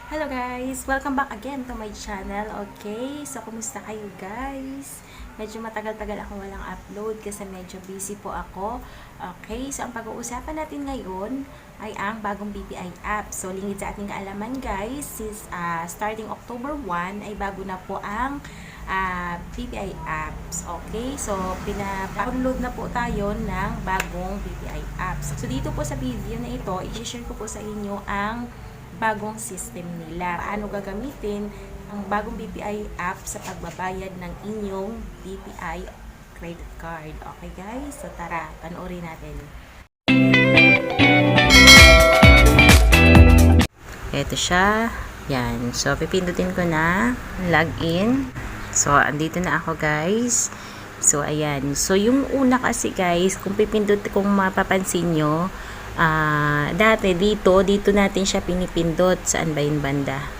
Hello guys! Welcome back again to my channel. Okay, so kumusta kayo guys? Medyo matagal-tagal ako walang upload kasi medyo busy po ako. Okay, so ang pag-uusapan natin ngayon ay ang bagong BPI app. So lingid sa ating kaalaman guys, since starting October 1 ay bago na po ang BPI apps. Okay, so pina-download na po tayo ng bagong BPI apps. So dito po sa video na ito, i-share ko po sa inyo ang bagong system nila. Paano gagamitin ang bagong BPI app sa pagbabayad ng inyong BPI credit card. Okay guys? So tara, panoorin natin. Ito siya. Yan. So pipindutin ko na login. So andito na ako guys. So ayan. So yung una kasi guys, kung mapapansin nyo, dati dito natin siya pinipindot. Saan ba yung banda?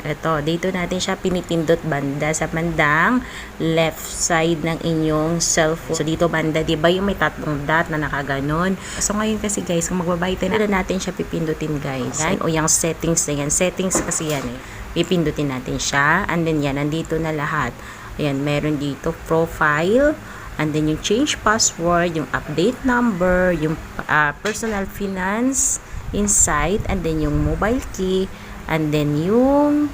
Ito, dito natin siya pinipindot banda sa bandang left side ng inyong cellphone. So dito banda, di ba yung may tatlong dot na nakaganon? So ngayon kasi guys, kung magbabayad na natin siya pipindutin guys. Yan, o yung settings na yan. Settings kasi yan eh. Pipindutin natin siya. And then yan, nandito na lahat. Ayan, meron dito profile. And then yung change password, yung update number, yung personal finance, insight, and then yung mobile key, and then yung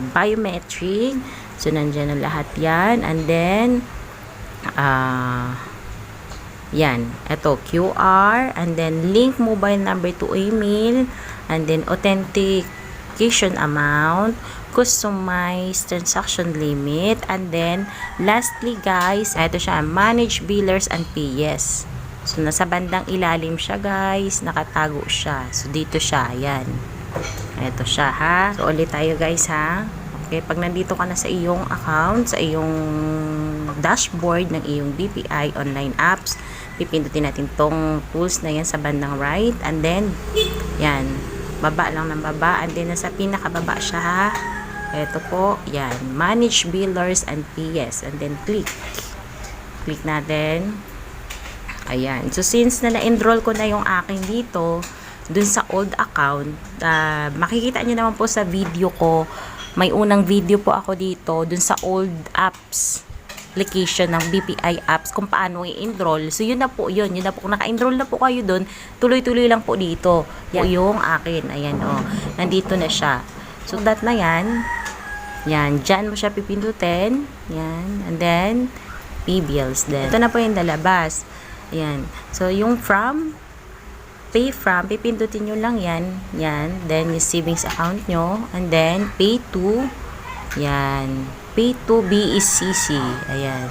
biometric. So, nandiyan na lahat yan. And then, yan. Ito, QR, and then link mobile number to email, and then authentication amount, customize transaction limit, and then lastly guys, ito siya, manage billers and PS. So nasa bandang ilalim siya guys, nakatago siya. So dito siya, ayan. Ito siya ha. So ulit tayo guys ha. Okay, pag nandito ka na sa iyong account, sa iyong dashboard ng iyong BPI online apps, pipindutin natin tong tools na yan sa bandang right, and then yan, baba lang ng baba, and then nasa pinakababa siya ha. Ito po, yan, manage billers and PS, and then click natin. Ayan, so since na-enroll ko na yung aking dito dun sa old account, makikita nyo naman po sa video ko, may unang video po ako dito dun sa old apps application ng BPI apps kung paano i-enroll. So yun na po yun na po, kung naka-enroll na po kayo dun, tuloy-tuloy lang po dito. Yan po yung akin, ayan o, nandito na siya. So that na yan. Yan, dyan mo siya pipindutin. Yan, and then pay bills din. Ito na po yung lalabas. Yan. So yung from, pay from, pipindutin nyo lang yan. Yan, then yung savings account nyo, and then pay to, yan, pay to BECC. Ayan.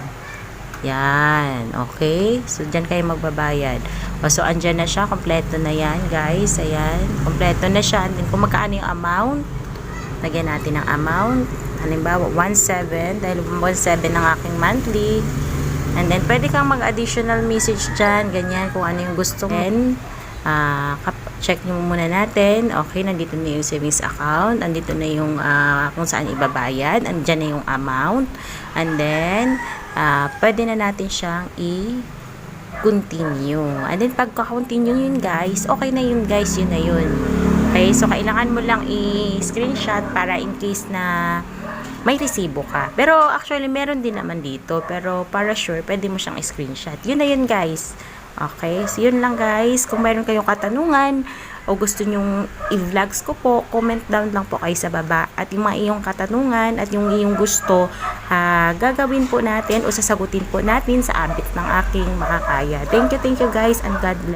Yan, okay. So dyan kayo magbabayad. So andyan na siya, kompleto na yan guys. Ayan, kompleto na siya. And then kung magkaano yung amount, lagyan natin ng amount. Halimbawa, 1.7. Dahil 1.7 ang aking monthly. And then, pwede kang mag-additional message dyan. Ganyan, kung ano yung gusto mo. Then, check nyo muna natin. Okay, nandito na yung savings account. Nandito na yung kung saan ibabayad. Andyan na yung amount. And then, pwede na natin siyang i-continue. And then, pagka-continue yun guys, okay na yun guys, yun na yun. Okay, so kailangan mo lang i-screenshot para in case na may resibo ka. Pero actually, meron din naman dito. Pero para sure, pwede mo siyang i-screenshot. Yun na yun guys. Okay, so yun lang guys. Kung mayroon kayong katanungan o gusto nyong i-vlogs ko po, comment down lang po kayo sa baba. At yung mga iyong katanungan at yung iyong gusto, gagawin po natin o sasagutin po natin sa abit ng aking makakaya. Thank you guys, and God bless.